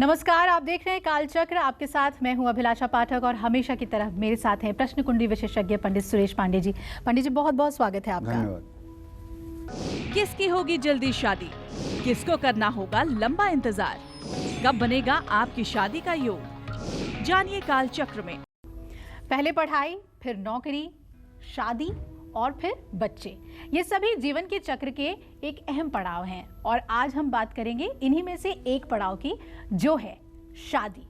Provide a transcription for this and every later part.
नमस्कार, आप देख रहे हैं कालचक्र। आपके साथ मैं हूं अभिलाषा पाठक और हमेशा की तरह मेरे साथ हैं प्रश्न कुंडली विशेषज्ञ पंडित सुरेश पांडे जी। पंडित जी, बहुत बहुत स्वागत है आपका। धन्यवाद। किसकी होगी जल्दी शादी, किसको करना होगा लंबा इंतजार, कब बनेगा आपकी शादी का योग, जानिए कालचक्र में। पहले पढ़ाई, फिर नौकरी, शादी और फिर बच्चे, ये सभी जीवन के चक्र के एक अहम पड़ाव हैं और आज हम बात करेंगे इन्हीं में से एक पड़ाव की, जो है शादी।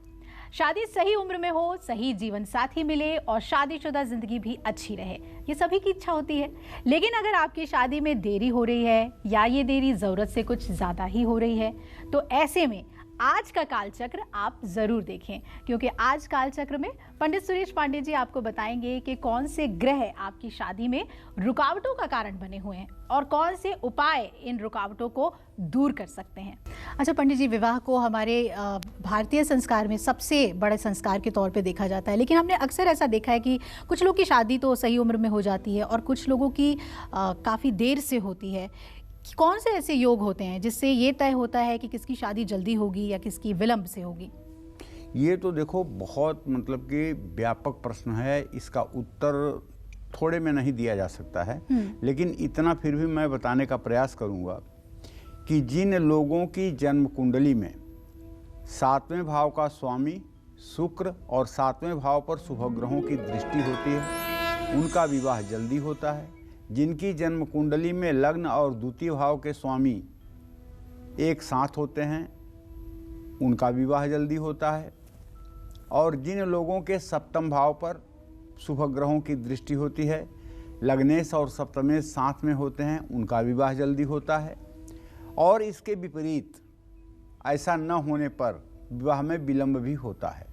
शादी सही उम्र में हो, सही जीवन साथी मिले और शादीशुदा जिंदगी भी अच्छी रहे, ये सभी की इच्छा होती है। लेकिन अगर आपकी शादी में देरी हो रही है या ये देरी जरूरत से कुछ ज्यादा ही हो रही है, तो ऐसे में आज का कालचक्र आप जरूर देखें, क्योंकि आज कालचक्र में पंडित सुरेश पांडे जी आपको बताएंगे कि कौन से ग्रह आपकी शादी में रुकावटों का कारण बने हुए हैं और कौन से उपाय इन रुकावटों को दूर कर सकते हैं। अच्छा पंडित जी, विवाह को हमारे भारतीय संस्कार में सबसे बड़े संस्कार के तौर पे देखा जाता है, लेकिन हमने अक्सर ऐसा देखा है कि कुछ लोग की शादी तो सही उम्र में हो जाती है और कुछ लोगों की काफ़ी देर से होती है। कौन से ऐसे योग होते हैं जिससे ये तय होता है कि किसकी शादी जल्दी होगी या किसकी विलंब से होगी? ये तो देखो बहुत मतलब कि व्यापक प्रश्न है, इसका उत्तर थोड़े में नहीं दिया जा सकता है, लेकिन इतना फिर भी मैं बताने का प्रयास करूंगा कि जिन लोगों की जन्म कुंडली में 7वें भाव का स्वामी शुक्र और 7वें भाव पर शुभ ग्रहों की दृष्टि होती है, उनका विवाह जल्दी होता है। जिनकी जन्म कुंडली में लग्न और द्वितीय भाव के स्वामी एक साथ होते हैं, उनका विवाह जल्दी होता है। और जिन लोगों के सप्तम भाव पर शुभ ग्रहों की दृष्टि होती है, लग्नेश और सप्तमेश साथ में होते हैं, उनका विवाह जल्दी होता है। और इसके विपरीत ऐसा न होने पर विवाह में विलंब भी होता है।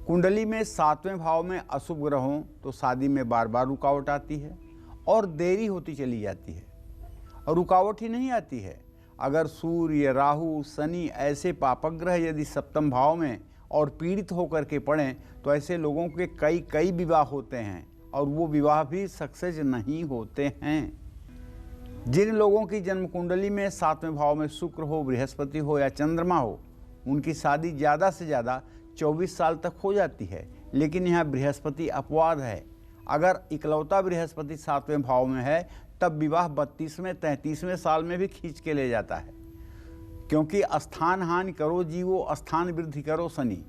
कुंडली में 7वें भाव में अशुभ ग्रह हों तो शादी में बार बार रुकावट आती है और देरी होती चली जाती है। और रुकावट ही नहीं आती है, अगर सूर्य, राहु, शनि ऐसे पापक ग्रह यदि सप्तम भाव में और पीड़ित होकर के पड़ें तो ऐसे लोगों के कई विवाह होते हैं और वो विवाह भी सक्सेस नहीं होते हैं। जिन लोगों की जन्म कुंडली में 7वें भाव में शुक्र हो, बृहस्पति हो या चंद्रमा हो, उनकी शादी ज़्यादा से ज़्यादा 24 साल तक हो जाती है। लेकिन यहाँ बृहस्पति अपवाद है। अगर इकलौता बृहस्पति 7वें भाव में है तब विवाह 32वें 33वें साल में भी खींच के ले जाता है, क्योंकि स्थान हानि करो जीवो, स्थान वृद्धि करो शनि।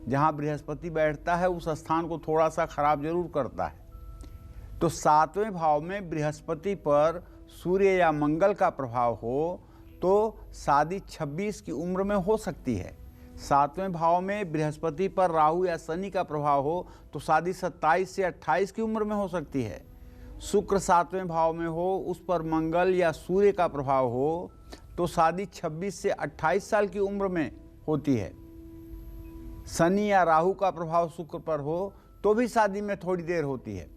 जहाँ बृहस्पति बैठता है उस स्थान को थोड़ा सा खराब जरूर करता है। तो 7वें भाव में बृहस्पति पर सूर्य या मंगल का प्रभाव हो तो शादी 26 की उम्र में हो सकती है। 7वें भाव में बृहस्पति पर राहु या शनि का प्रभाव हो तो शादी 27 से 28 की उम्र में हो सकती है। शुक्र 7वें भाव में हो, उस पर मंगल या सूर्य का प्रभाव हो तो शादी 26 से 28 साल की उम्र में होती है। शनि या राहु का प्रभाव शुक्र पर हो तो भी शादी में थोड़ी देर होती है।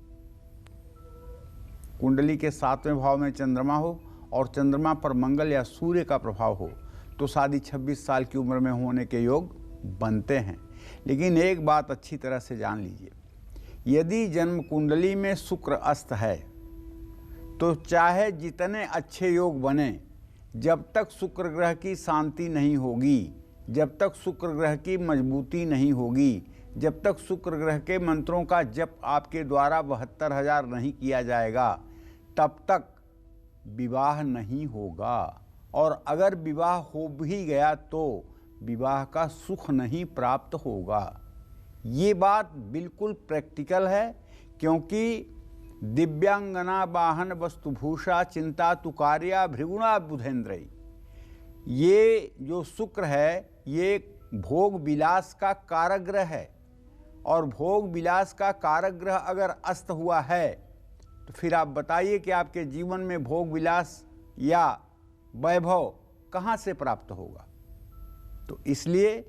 कुंडली के 7वें भाव में चंद्रमा हो और चंद्रमा पर मंगल या सूर्य का प्रभाव हो तो शादी 26 साल की उम्र में होने के योग बनते हैं। लेकिन एक बात अच्छी तरह से जान लीजिए, यदि जन्म कुंडली में शुक्र अस्त है तो चाहे जितने अच्छे योग बने, जब तक शुक्र ग्रह की शांति नहीं होगी, जब तक शुक्र ग्रह की मजबूती नहीं होगी, जब तक शुक्र ग्रह के मंत्रों का जप आपके द्वारा 72,000 नहीं किया जाएगा, तब तक विवाह नहीं होगा। और अगर विवाह हो भी गया तो विवाह का सुख नहीं प्राप्त होगा। ये बात बिल्कुल प्रैक्टिकल है, क्योंकि दिव्यांगना वाहन वस्तुभूषा चिंता तुकार्या भृगुणा बुधेंद्रई, ये जो शुक्र है ये भोग विलास का कारक ग्रह है। और भोग विलास का कारक ग्रह अगर अस्त हुआ है तो फिर आप बताइए कि आपके जीवन में भोग विलास या वैभव कहाँ से प्राप्त होगा। तो इसलिए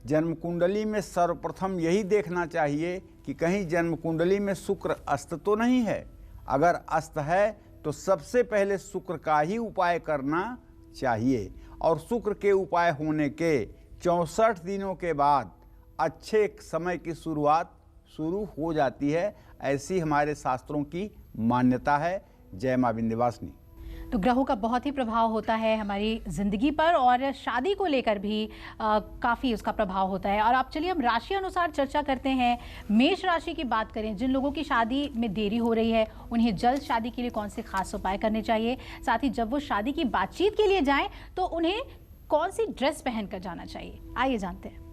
जन्म कुंडली में सर्वप्रथम यही देखना चाहिए कि कहीं जन्म कुंडली में शुक्र अस्त तो नहीं है। अगर अस्त है तो सबसे पहले शुक्र का ही उपाय करना चाहिए। और शुक्र के उपाय होने के 64 दिनों के बाद अच्छे समय की शुरुआत शुरू हो जाती है। ऐसी हमारे शास्त्रों की मान्यता है। जय मां विंध्यवासिनी। तो ग्रहों का बहुत ही प्रभाव होता है हमारी ज़िंदगी पर और शादी को लेकर भी काफ़ी उसका प्रभाव होता है। और आप चलिए हम राशि अनुसार चर्चा करते हैं। मेष राशि की बात करें, जिन लोगों की शादी में देरी हो रही है उन्हें जल्द शादी के लिए कौन से खास उपाय करने चाहिए, साथ ही जब वो शादी की बातचीत के लिए जाएं तो उन्हें कौन सी ड्रेस पहनकर जाना चाहिए, आइए जानते हैं।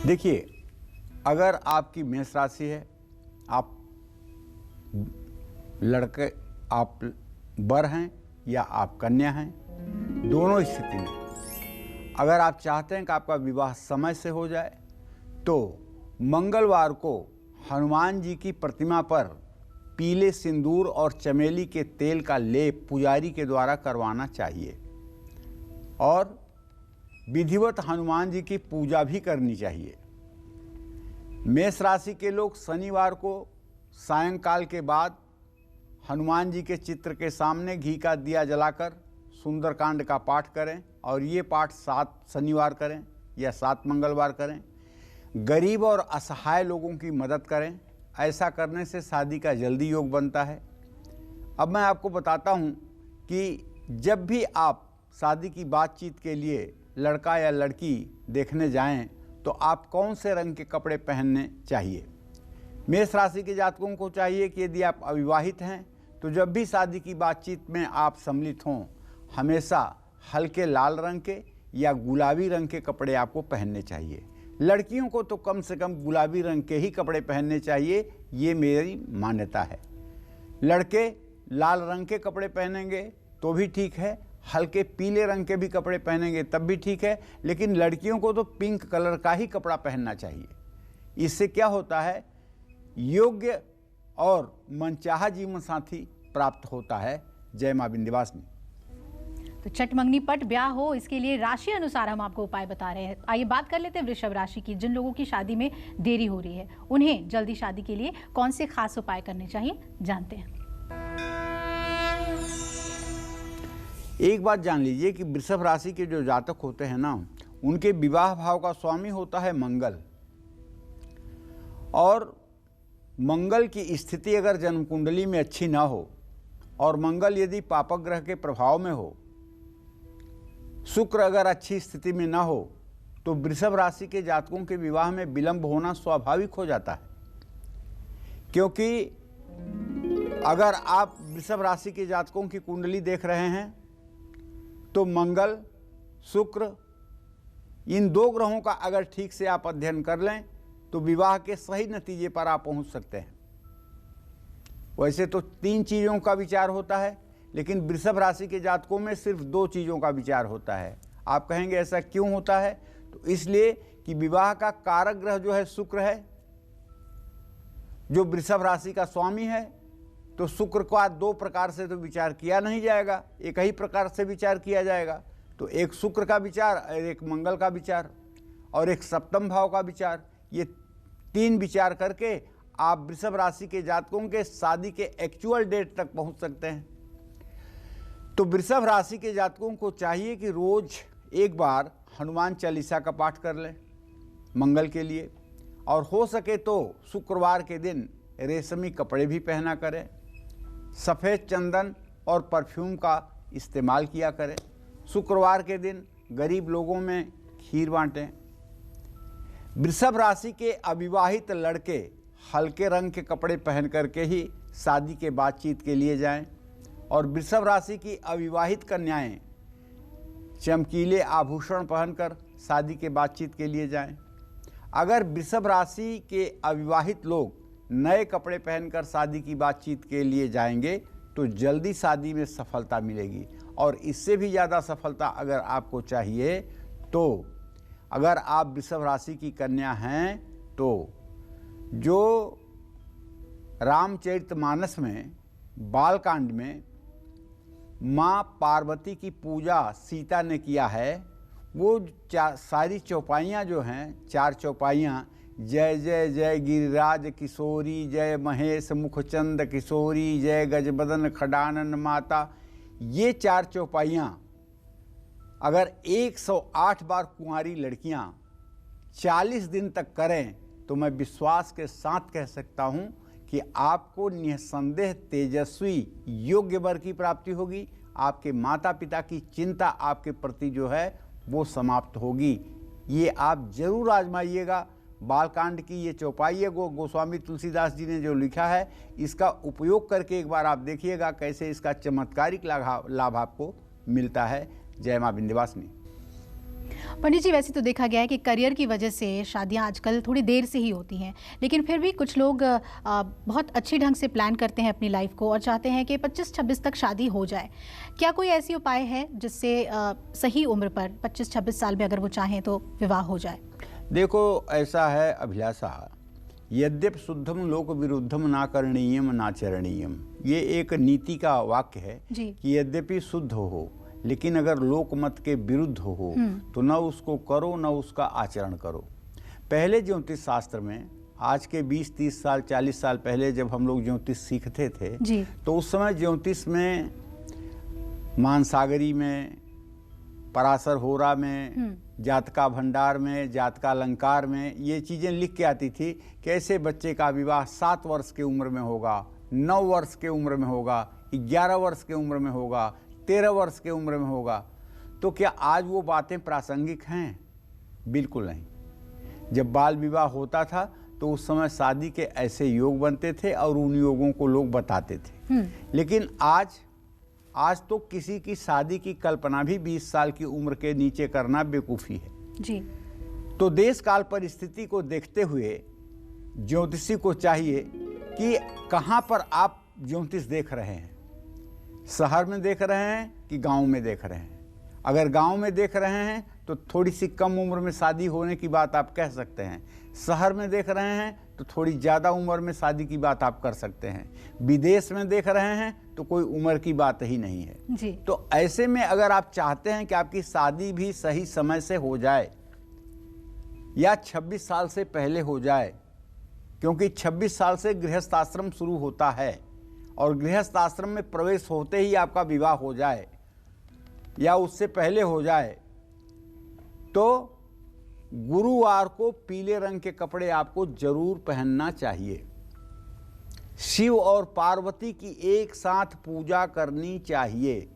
देखिए, अगर आपकी मेष राशि है, आप लड़के, आप वर हैं या आप कन्या हैं, दोनों स्थिति में अगर आप चाहते हैं कि आपका विवाह समय से हो जाए तो मंगलवार को हनुमान जी की प्रतिमा पर पीले सिंदूर और चमेली के तेल का लेप पुजारी के द्वारा करवाना चाहिए और विधिवत हनुमान जी की पूजा भी करनी चाहिए। मेष राशि के लोग शनिवार को सायंकाल के बाद हनुमान जी के चित्र के सामने घी का दिया जलाकर सुंदरकांड का पाठ करें और ये पाठ 7 शनिवार करें या 7 मंगलवार करें। गरीब और असहाय लोगों की मदद करें, ऐसा करने से शादी का जल्दी योग बनता है। अब मैं आपको बताता हूँ कि जब भी आप शादी की बातचीत के लिए लड़का या लड़की देखने जाएं तो आप कौन से रंग के कपड़े पहनने चाहिए। मेष राशि के जातकों को चाहिए कि यदि आप अविवाहित हैं तो जब भी शादी की बातचीत में आप सम्मिलित हों, हमेशा हल्के लाल रंग के या गुलाबी रंग के कपड़े आपको पहनने चाहिए। लड़कियों को तो कम से कम गुलाबी रंग के ही कपड़े पहनने चाहिए, ये मेरी मान्यता है। लड़के लाल रंग के कपड़े पहनेंगे तो भी ठीक है, हल्के पीले रंग के भी कपड़े पहनेंगे तब भी ठीक है, लेकिन लड़कियों को तो पिंक कलर का ही कपड़ा पहनना चाहिए। इससे क्या होता है, योग्य और मनचाहा जीवन साथी प्राप्त होता है। जय मां विंध्यवासिनी। तो चटमंगनी पट ब्याह हो, इसके लिए राशि अनुसार हम आपको उपाय बता रहे हैं। आइए बात कर लेते हैं वृषभ राशि की। जिन लोगों की शादी में देरी हो रही है उन्हें जल्दी शादी के लिए कौन से खास उपाय करने चाहिए, जानते हैं। एक बात जान लीजिए कि वृषभ राशि के जो जातक होते हैं ना, उनके विवाह भाव का स्वामी होता है मंगल, और मंगल की स्थिति अगर जन्म कुंडली में अच्छी ना हो और मंगल यदि पापक ग्रह के प्रभाव में हो, शुक्र अगर अच्छी स्थिति में ना हो, तो वृषभ राशि के जातकों के विवाह में विलंब होना स्वाभाविक हो जाता है। क्योंकि अगर आप वृषभ राशि के जातकों की कुंडली देख रहे हैं तो मंगल, शुक्र, इन 2 ग्रहों का अगर ठीक से आप अध्ययन कर लें तो विवाह के सही नतीजे पर आप पहुंच सकते हैं। वैसे तो 3 चीज़ों का विचार होता है, लेकिन वृषभ राशि के जातकों में सिर्फ 2 चीज़ों का विचार होता है। आप कहेंगे ऐसा क्यों होता है? तो इसलिए कि विवाह का कारक ग्रह जो है शुक्र है, जो वृषभ राशि का स्वामी है। तो शुक्र का 2 प्रकार से तो विचार किया नहीं जाएगा, एक ही प्रकार से विचार किया जाएगा। तो एक शुक्र का विचार और एक मंगल का विचार और एक सप्तम भाव का विचार, ये 3 विचार करके आप वृषभ राशि के जातकों के शादी के एक्चुअल डेट तक पहुंच सकते हैं। तो वृषभ राशि के जातकों को चाहिए कि रोज एक बार हनुमान चालीसा का पाठ कर लें मंगल के लिए, और हो सके तो शुक्रवार के दिन रेशमी कपड़े भी पहना करें, सफ़ेद चंदन और परफ्यूम का इस्तेमाल किया करें। शुक्रवार के दिन गरीब लोगों में खीर बांटें। वृषभ राशि के अविवाहित लड़के हल्के रंग के कपड़े पहन करके ही शादी के बातचीत के लिए जाएं, और वृषभ राशि की अविवाहित कन्याएं चमकीले आभूषण पहनकर शादी के बातचीत के लिए जाएं। अगर वृषभ राशि के अविवाहित लोग नए कपड़े पहनकर शादी की बातचीत के लिए जाएंगे तो जल्दी शादी में सफलता मिलेगी। और इससे भी ज़्यादा सफलता अगर आपको चाहिए तो अगर आप वृषभ राशि की कन्या हैं तो जो रामचरितमानस में बालकांड में माँ पार्वती की पूजा सीता ने किया है, वो सारी चौपाइयाँ जो हैं, 4 चौपाइयाँ, जय जय जय गिरिराज किशोरी, जय महेश मुखचंद किशोरी, जय गजबदन खडानन माता, ये 4 चौपाइयाँ अगर 108 बार कुंवारी लड़कियाँ 40 दिन तक करें तो मैं विश्वास के साथ कह सकता हूँ कि कि आपको निसंदेह तेजस्वी योग्य वर की प्राप्ति होगी। आपके माता पिता की चिंता आपके प्रति जो है वो समाप्त होगी। ये आप जरूर आजमाइएगा। बालकांड की ये चौपाई है गोस्वामी तुलसीदास जी ने जो लिखा है, इसका उपयोग करके एक बार आप देखिएगा कैसे इसका चमत्कारिक लाभ आपको मिलता है। जय माँ विंध्यवासिनी। पंडित जी, वैसे तो देखा गया है कि करियर की वजह से शादियां आजकल थोड़ी देर से ही होती हैं, लेकिन फिर भी कुछ लोग बहुत अच्छे ढंग से प्लान करते हैं अपनी लाइफ को और चाहते हैं कि 25-26 तक शादी हो जाए। क्या कोई ऐसी उपाय है जिससे सही उम्र पर 25-26 साल में अगर वो चाहें तो विवाह हो जाए? देखो, ऐसा है अभिलाषा, यद्यप शुद्धम लोक विरुद्धम ना करणीयम ना चरणीयम, ये एक नीति का वाक्य है कि यद्यपि शुद्ध हो लेकिन अगर लोकमत के विरुद्ध हो तो न उसको करो न उसका आचरण करो। पहले ज्योतिष शास्त्र में, आज के 20-30 साल 40 साल पहले जब हम लोग ज्योतिष सीखते थे तो उस समय ज्योतिष में मानसागरी में, पराशर होरा में, जातका भंडार में, जातका अलंकार में ये चीज़ें लिख के आती थी कि ऐसे बच्चे का विवाह 7 वर्ष की उम्र में होगा, 9 वर्ष के उम्र में होगा, 11 वर्ष के उम्र में होगा, 13 वर्ष के उम्र में होगा। तो क्या आज वो बातें प्रासंगिक हैं? बिल्कुल नहीं। जब बाल विवाह होता था तो उस समय शादी के ऐसे योग बनते थे और उन योगों को लोग बताते थे। लेकिन आज तो किसी की शादी की कल्पना भी 20 साल की उम्र के नीचे करना बेवकूफ़ी है जी। तो देश काल परिस्थिति को देखते हुए ज्योतिषी को चाहिए कि कहाँ पर आप ज्योतिष देख रहे हैं, शहर में देख रहे हैं कि गांव में देख रहे हैं। अगर गांव में देख रहे हैं तो थोड़ी सी कम उम्र में शादी होने की बात आप कह सकते हैं। शहर में देख रहे हैं तो थोड़ी ज़्यादा उम्र में शादी की बात आप कर सकते हैं। विदेश में देख रहे हैं तो कोई उम्र की बात ही नहीं है जी। तो ऐसे में अगर आप चाहते हैं कि आपकी शादी भी सही समय से हो जाए या 26 साल से पहले हो जाए, क्योंकि 26 साल से गृहस्थ आश्रम शुरू होता है और गृहस्थ आश्रम में प्रवेश होते ही आपका विवाह हो जाए या उससे पहले हो जाए तो गुरुवार को पीले रंग के कपड़े आपको जरूर पहनना चाहिए। शिव और पार्वती की एक साथ पूजा करनी चाहिए।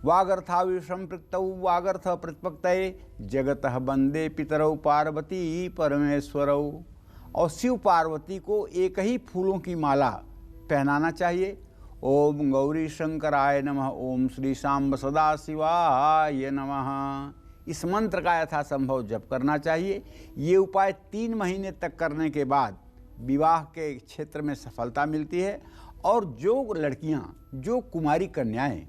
वागर्था विषम पृक्तौ वागर्थ प्रतिपक्तये जगतः वंदे पितरौ पार्वती परमेश्वरौ। और शिव पार्वती को एक ही फूलों की माला पहनाना चाहिए। ओम गौरी शंकराय नमः, ओम श्री सांब सदा शिवाय नमः। इस मंत्र का यथासंभव जप करना चाहिए। ये उपाय 3 महीने तक करने के बाद विवाह के क्षेत्र में सफलता मिलती है। और जो लड़कियां, जो कुमारी कन्याएं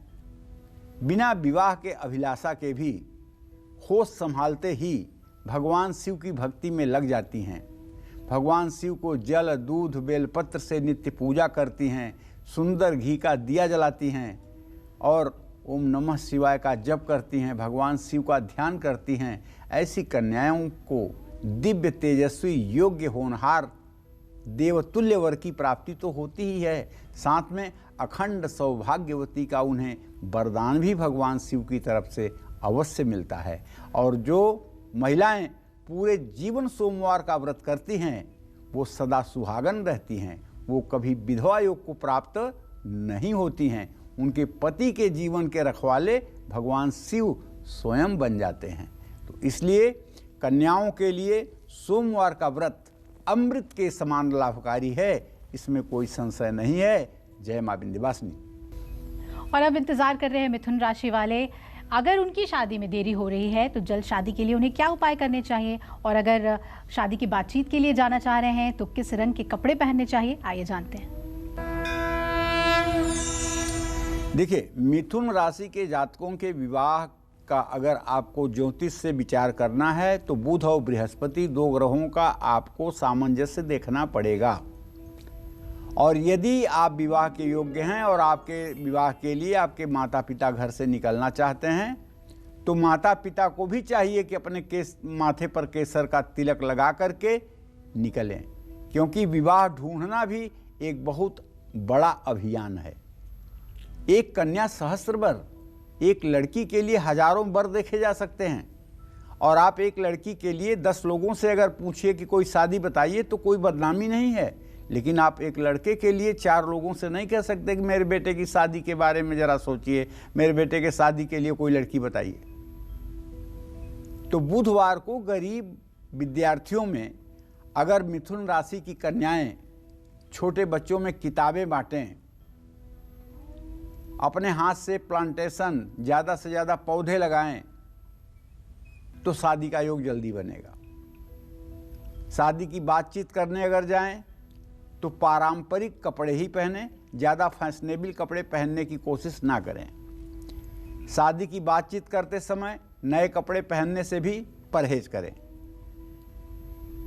बिना विवाह के अभिलाषा के भी होश संभालते ही भगवान शिव की भक्ति में लग जाती हैं, भगवान शिव को जल दूध बेलपत्र से नित्य पूजा करती हैं, सुंदर घी का दिया जलाती हैं और ओम नमः शिवाय का जप करती हैं, भगवान शिव का ध्यान करती हैं, ऐसी कन्याओं को दिव्य तेजस्वी योग्य होनहार देवतुल्य वर की प्राप्ति तो होती ही है, साथ में अखंड सौभाग्यवती का उन्हें वरदान भी भगवान शिव की तरफ से अवश्य मिलता है। और जो महिलाएं पूरे जीवन सोमवार का व्रत करती हैं वो सदा सुहागन रहती हैं, वो कभी विधवा योग को प्राप्त नहीं होती हैं। उनके पति के जीवन के रखवाले भगवान शिव स्वयं बन जाते हैं। तो इसलिए कन्याओं के लिए सोमवार का व्रत अमृत के समान लाभकारी है, इसमें कोई संशय नहीं है। जय मां विंध्यवासिनी। और अब इंतजार कर रहे हैं मिथुन राशि वाले, अगर उनकी शादी में देरी हो रही है तो जल्द शादी के लिए उन्हें क्या उपाय करने चाहिए, और अगर शादी की बातचीत के लिए जाना चाह रहे हैं तो किस रंग के कपड़े पहनने चाहिए, आइए जानते हैं। देखिए, मिथुन राशि के जातकों के विवाह का अगर आपको ज्योतिष से विचार करना है तो बुध और बृहस्पति 2 ग्रहों का आपको सामंजस्य देखना पड़ेगा। और यदि आप विवाह के योग्य हैं और आपके विवाह के लिए आपके माता पिता घर से निकलना चाहते हैं तो माता पिता को भी चाहिए कि अपने माथे पर केसर का तिलक लगा करके निकलें, क्योंकि विवाह ढूंढना भी एक बहुत बड़ा अभियान है। एक कन्या सहस्त्र वर, एक लड़की के लिए हजारों वर देखे जा सकते हैं। और आप एक लड़की के लिए 10 लोगों से अगर पूछिए कि कोई शादी बताइए तो कोई बदनामी नहीं है, लेकिन आप एक लड़के के लिए 4 लोगों से नहीं कह सकते कि मेरे बेटे की शादी के बारे में जरा सोचिए, मेरे बेटे के शादी के लिए कोई लड़की बताइए। तो बुधवार को गरीब विद्यार्थियों में अगर मिथुन राशि की कन्याएं छोटे बच्चों में किताबें बांटें, अपने हाथ से प्लांटेशन ज़्यादा से ज़्यादा पौधे लगाएं, तो शादी का योग जल्दी बनेगा। शादी की बातचीत करने अगर जाएं तो पारंपरिक कपड़े ही पहनें, ज़्यादा फैशनेबल कपड़े पहनने की कोशिश ना करें। शादी की बातचीत करते समय नए कपड़े पहनने से भी परहेज करें।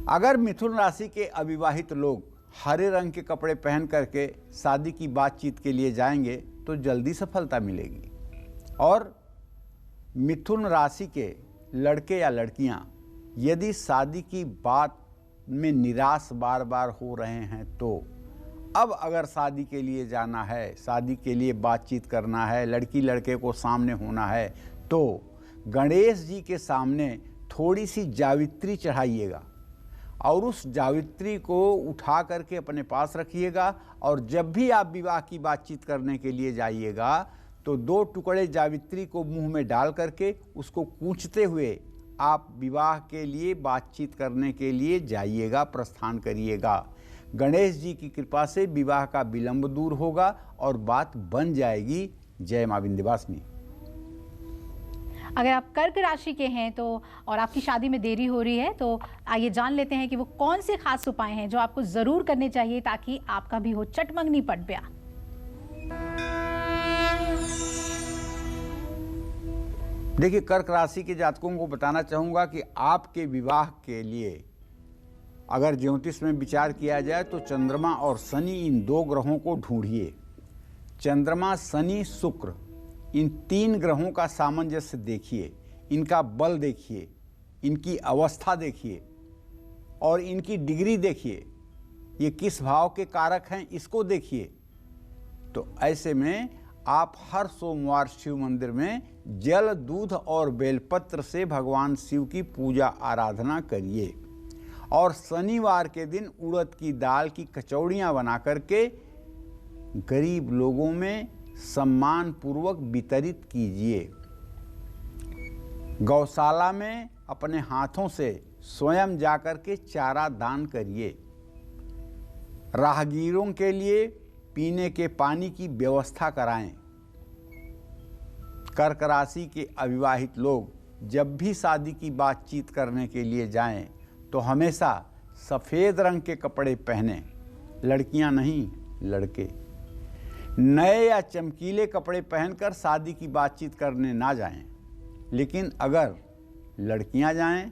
अगर मिथुन राशि के अविवाहित लोग हरे रंग के कपड़े पहन करके शादी की बातचीत के लिए जाएंगे तो जल्दी सफलता मिलेगी। और मिथुन राशि के लड़के या लड़कियां यदि शादी की बात में निराश बार बार हो रहे हैं, तो अब अगर शादी के लिए जाना है, शादी के लिए बातचीत करना है, लड़की लड़के को सामने होना है, तो गणेश जी के सामने थोड़ी सी जावित्री चढ़ाइएगा और उस जावित्री को उठा करके अपने पास रखिएगा। और जब भी आप विवाह की बातचीत करने के लिए जाइएगा तो 2 टुकड़े जावित्री को मुंह में डाल करके उसको कूचते हुए आप विवाह के लिए बातचीत करने के लिए जाइएगा, प्रस्थान करिएगा। गणेश जी की कृपा से विवाह का विलंब दूर होगा और बात बन जाएगी। जय मां विंध्यवासिनी। अगर आप कर्क राशि के हैं तो और आपकी शादी में देरी हो रही है, तो आइए जान लेते हैं कि वो कौन से खास उपाय हैं जो आपको जरूर करने चाहिए ताकि आपका भी हो चटमंगनी पट ब्याह। देखिए, कर्क राशि के जातकों को बताना चाहूँगा कि आपके विवाह के लिए अगर ज्योतिष में विचार किया जाए तो चंद्रमा और शनि, इन 2 ग्रहों को ढूंढिए। चंद्रमा, शनि, शुक्र, इन 3 ग्रहों का सामंजस्य देखिए, इनका बल देखिए, इनकी अवस्था देखिए और इनकी डिग्री देखिए, ये किस भाव के कारक हैं इसको देखिए। तो ऐसे में आप हर सोमवार शिव मंदिर में जल, दूध और बेलपत्र से भगवान शिव की पूजा आराधना करिए। और शनिवार के दिन उड़द की दाल की कचौड़ियाँ बना करके गरीब लोगों में सम्मान पूर्वक वितरित कीजिए। गौशाला में अपने हाथों से स्वयं जाकर के चारा दान करिए। राहगीरों के लिए पीने के पानी की व्यवस्था कराएं। कर्क राशि के अविवाहित लोग जब भी शादी की बातचीत करने के लिए जाएं तो हमेशा सफ़ेद रंग के कपड़े पहनें। लड़कियां नहीं, लड़के। नए या चमकीले कपड़े पहनकर शादी की बातचीत करने ना जाएं। लेकिन अगर लड़कियां जाएं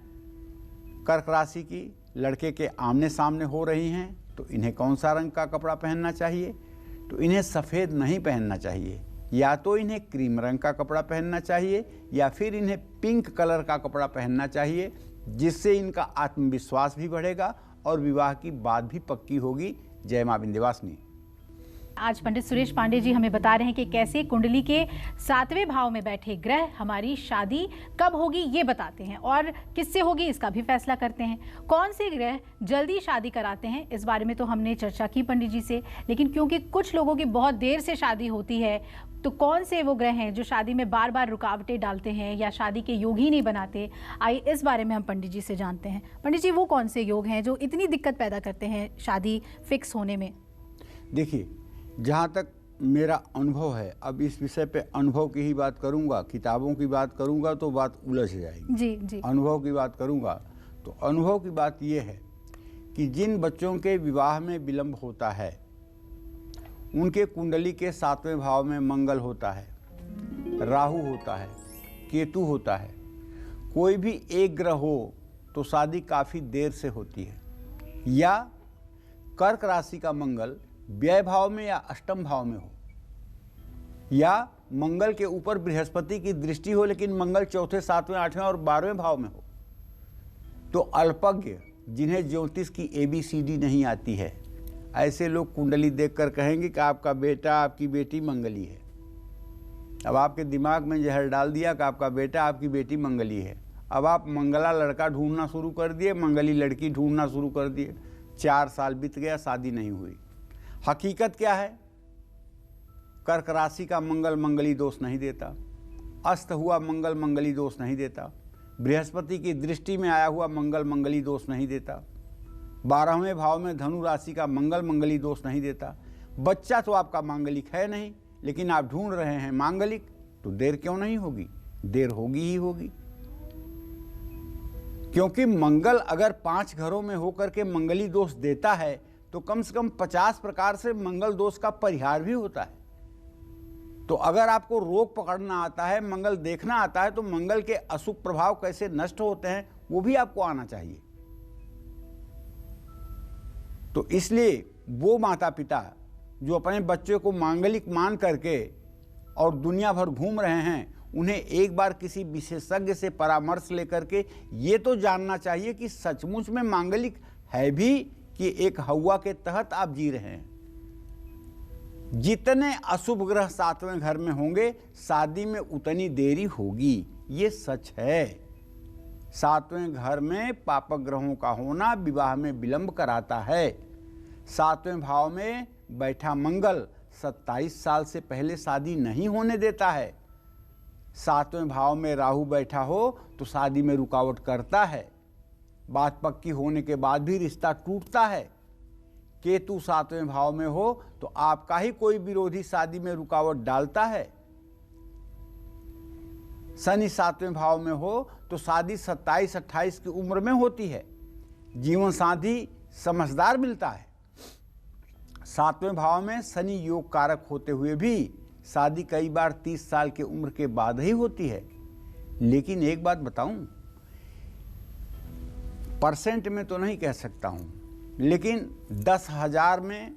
कर्क राशि की, लड़के के आमने सामने हो रही हैं, तो इन्हें कौन सा रंग का कपड़ा पहनना चाहिए? तो इन्हें सफ़ेद नहीं पहनना चाहिए, या तो इन्हें क्रीम रंग का कपड़ा पहनना चाहिए या फिर इन्हें पिंक कलर का कपड़ा पहनना चाहिए, जिससे इनका आत्मविश्वास भी बढ़ेगा और विवाह की बात भी पक्की होगी। जय मां विंध्यवासिनी। आज पंडित सुरेश पांडे जी हमें बता रहे हैं कि कैसे कुंडली के 7वें भाव में बैठे ग्रह हमारी शादी कब होगी ये बताते हैं और किससे होगी इसका भी फैसला करते हैं। कौन से ग्रह जल्दी शादी कराते हैं इस बारे में तो हमने चर्चा की पंडित जी से, लेकिन क्योंकि कुछ लोगों की बहुत देर से शादी होती है, तो कौन से वो ग्रह हैं जो शादी में बार बार रुकावटें डालते हैं या शादी के योग ही नहीं बनाते, आइए इस बारे में हम पंडित जी से जानते हैं। पंडित जी, वो कौन से योग हैं जो इतनी दिक्कत पैदा करते हैं शादी फिक्स होने में? देखिए, जहाँ तक मेरा अनुभव है, अब इस विषय पे अनुभव की ही बात करूँगा, किताबों की बात करूँगा तो बात उलझ जाएगी। जी जी। अनुभव की बात करूँगा तो अनुभव की बात ये है कि जिन बच्चों के विवाह में विलंब होता है उनके कुंडली के 7वें भाव में मंगल होता है, राहु होता है, केतु होता है। कोई भी एक ग्रह हो तो शादी काफ़ी देर से होती है। या कर्क राशि का मंगल व्यय भाव में या अष्टम भाव में हो, या मंगल के ऊपर बृहस्पति की दृष्टि हो लेकिन मंगल 4, 7, 8 और 12वें भाव में हो, तो अल्पज्ञ जिन्हें ज्योतिष की ABCD नहीं आती है, ऐसे लोग कुंडली देखकर कहेंगे कि आपका बेटा आपकी बेटी मंगली है। अब आपके दिमाग में जहर डाल दिया कि आपका बेटा आपकी बेटी मंगली है। अब आप मंगला लड़का ढूंढना शुरू कर दिए, मंगली लड़की ढूंढना शुरू कर दिए। 4 साल बीत गया, शादी नहीं हुई। हकीकत क्या है? कर्क राशि का मंगल मंगली दोष नहीं देता, अस्त हुआ मंगल मंगली दोष नहीं देता, बृहस्पति की दृष्टि में आया हुआ मंगल मंगली दोष नहीं देता, 12वें भाव में धनु राशि का मंगल मंगली दोष नहीं देता। बच्चा तो आपका मांगलिक है नहीं, लेकिन आप ढूंढ रहे हैं मांगलिक, तो देर क्यों नहीं होगी? देर होगी ही होगी, क्योंकि मंगल अगर 5 घरों में होकर के मंगली दोष देता है तो कम से कम 50 प्रकार से मंगल दोष का परिहार भी होता है। तो अगर आपको रोग पकड़ना आता है, मंगल देखना आता है, तो मंगल के अशुभ प्रभाव कैसे नष्ट होते हैं वो भी आपको आना चाहिए। तो इसलिए वो माता पिता जो अपने बच्चे को मांगलिक मान करके और दुनिया भर घूम रहे हैं, उन्हें एक बार किसी विशेषज्ञ से परामर्श लेकर के ये तो जानना चाहिए कि सचमुच में मांगलिक है भी कि एक हवा के तहत आप जी रहे हैं। जितने अशुभ ग्रह 7वें घर में होंगे, शादी में उतनी देरी होगी, ये सच है। 7वें घर में पापक ग्रहों का होना विवाह में विलंब कराता है। 7वें भाव में बैठा मंगल 27 साल से पहले शादी नहीं होने देता है। 7वें भाव में राहु बैठा हो तो शादी में रुकावट करता है। बात पक्की होने के बाद भी रिश्ता टूटता है। केतु 7वें भाव में हो तो आपका ही कोई विरोधी शादी में रुकावट डालता है। शनि 7वें भाव में हो तो शादी 27-28 की उम्र में होती है। जीवन साथी समझदार मिलता है। 7वें भाव में शनि योग कारक होते हुए भी शादी कई बार 30 साल की उम्र के बाद ही होती है। लेकिन एक बात बताऊं, परसेंट में तो नहीं कह सकता हूं, लेकिन 10,000 में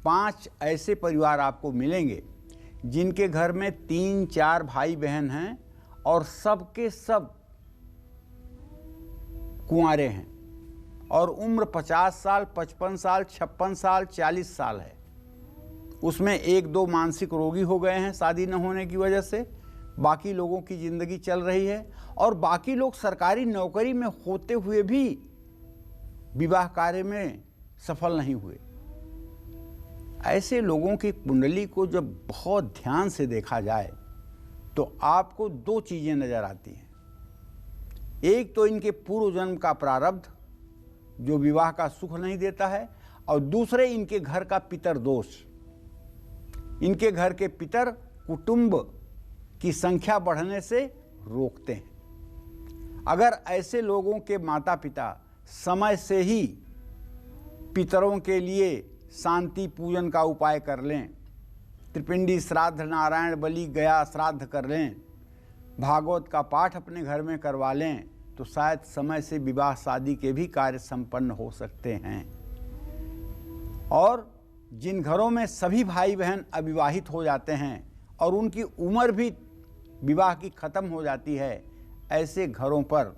5 ऐसे परिवार आपको मिलेंगे जिनके घर में 3-4 भाई बहन हैं और सब के सब कुंवारे हैं और उम्र 50 साल, 55 साल, 56 साल, 40 साल है। उसमें 1-2 मानसिक रोगी हो गए हैं शादी न होने की वजह से, बाकी लोगों की ज़िंदगी चल रही है और बाकी लोग सरकारी नौकरी में होते हुए भी विवाह कार्य में सफल नहीं हुए। ऐसे लोगों की कुंडली को जब बहुत ध्यान से देखा जाए तो आपको 2 चीज़ें नज़र आती हैं। एक तो इनके पूर्व जन्म का प्रारब्ध जो विवाह का सुख नहीं देता है, और दूसरे इनके घर का पितर दोष। इनके घर के पितर कुटुंब की संख्या बढ़ने से रोकते हैं। अगर ऐसे लोगों के माता पिता समय से ही पितरों के लिए शांति पूजन का उपाय कर लें, त्रिपिंडी श्राद्ध, नारायण बलि, गया श्राद्ध कर लें, भागवत का पाठ अपने घर में करवा लें, तो शायद समय से विवाह शादी के भी कार्य संपन्न हो सकते हैं। और जिन घरों में सभी भाई बहन अविवाहित हो जाते हैं और उनकी उम्र भी विवाह की खत्म हो जाती है, ऐसे घरों पर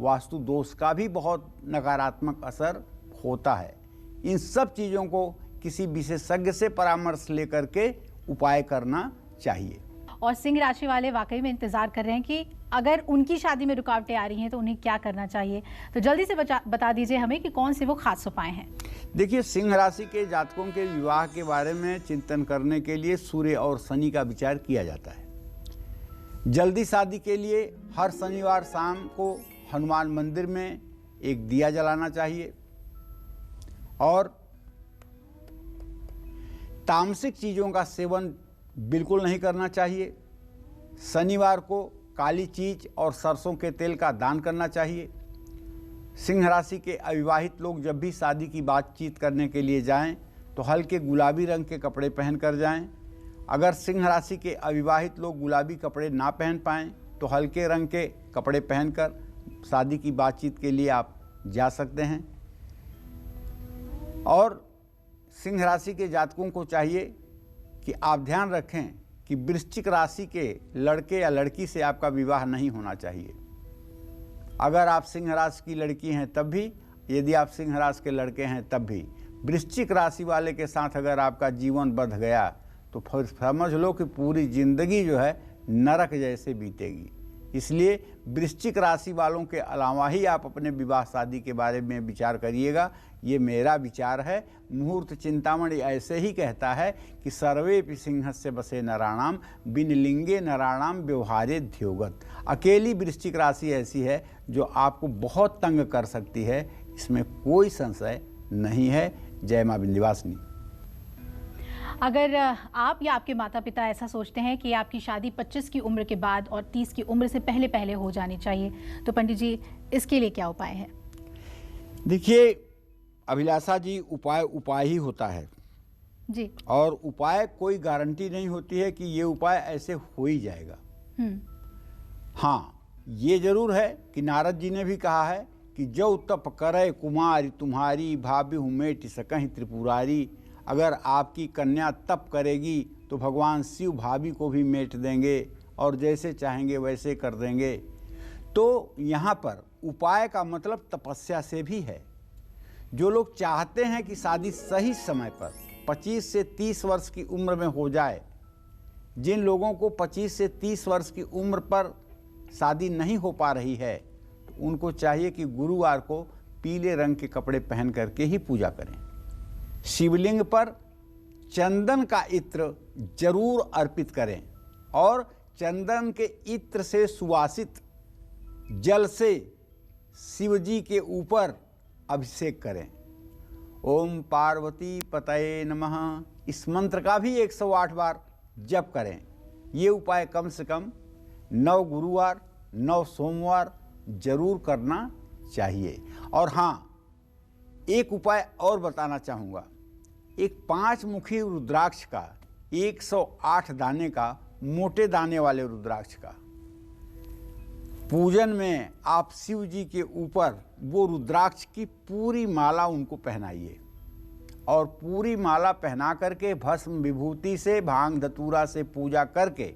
वास्तु दोष का भी बहुत नकारात्मक असर होता है। इन सब चीज़ों को किसी विशेषज्ञ से परामर्श लेकर के उपाय करना चाहिए। और सिंह राशि वाले वाकई में इंतजार कर रहे हैं कि अगर उनकी शादी में रुकावटें आ रही हैं तो उन्हें क्या करना चाहिए, तो जल्दी से बता दीजिए हमें कि कौन से वो खास उपाय हैं। देखिए, सिंह राशि के जातकों के विवाह के बारे में चिंतन करने के लिए सूर्य और शनि का विचार किया जाता है। जल्दी शादी के लिए हर शनिवार शाम को हनुमान मंदिर में एक दिया जलाना चाहिए और तामसिक चीज़ों का सेवन बिल्कुल नहीं करना चाहिए। शनिवार को काली चीज और सरसों के तेल का दान करना चाहिए। सिंह राशि के अविवाहित लोग जब भी शादी की बातचीत करने के लिए जाएं तो हल्के गुलाबी रंग के कपड़े पहन कर जाएं। अगर सिंह राशि के अविवाहित लोग गुलाबी कपड़े ना पहन पाएं तो हल्के रंग के कपड़े पहनकर शादी की बातचीत के लिए आप जा सकते हैं। और सिंह राशि के जातकों को चाहिए कि आप ध्यान रखें कि वृश्चिक राशि के लड़के या लड़की से आपका विवाह नहीं होना चाहिए। अगर आप सिंह राशि की लड़की हैं तब भी, यदि आप सिंह राशि के लड़के हैं तब भी, वृश्चिक राशि वाले के साथ अगर आपका जीवन बंध गया तो फिर समझ लो कि पूरी जिंदगी जो है नरक जैसे बीतेगी। इसलिए वृश्चिक राशि वालों के अलावा ही आप अपने विवाह शादी के बारे में विचार करिएगा। ये मेरा विचार है। मुहूर्त चिंतामणि ऐसे ही कहता है कि सर्वेपि सिंहस्य बसे नराणाम बिन लिंगे नराणाम व्यवहारे ध्योगत। अकेली वृश्चिक राशि ऐसी है जो आपको बहुत तंग कर सकती है, इसमें कोई संशय नहीं है। जय मां विंध्यवासिनी। अगर आप या आपके माता पिता ऐसा सोचते हैं कि आपकी शादी 25 की उम्र के बाद और 30 की उम्र से पहले पहले हो जानी चाहिए, तो पंडित जी इसके लिए क्या उपाय है? देखिए अभिलाषा जी, उपाय ही होता है जी। और उपाय कोई गारंटी नहीं होती है कि ये उपाय ऐसे हो ही जाएगा। हाँ, ये जरूर है कि नारद जी ने भी कहा है कि जो तप करे कुमारी तुम्हारी भाभी हुमेट सकहीं त्रिपुरारी। अगर आपकी कन्या तप करेगी तो भगवान शिव भाभी को भी मेट देंगे और जैसे चाहेंगे वैसे कर देंगे। तो यहाँ पर उपाय का मतलब तपस्या से भी है। जो लोग चाहते हैं कि शादी सही समय पर 25 से 30 वर्ष की उम्र में हो जाए, जिन लोगों को 25 से 30 वर्ष की उम्र पर शादी नहीं हो पा रही है, तो उनको चाहिए कि गुरुवार को पीले रंग के कपड़े पहन करके ही पूजा करें। शिवलिंग पर चंदन का इत्र जरूर अर्पित करें और चंदन के इत्र से सुवासित जल से शिव जी के ऊपर अभिषेक करें। ओम पार्वती पतये नमः इस मंत्र का भी 108 बार जप करें। ये उपाय कम से कम 9 गुरुवार 9 सोमवार जरूर करना चाहिए। और हाँ, एक उपाय और बताना चाहूँगा। एक 5 मुखी रुद्राक्ष का 108 दाने का, मोटे दाने वाले रुद्राक्ष का पूजन में आप शिव जी के ऊपर वो रुद्राक्ष की पूरी माला उनको पहनाइए और पूरी माला पहना करके भस्म विभूति से भांग धतूरा से पूजा करके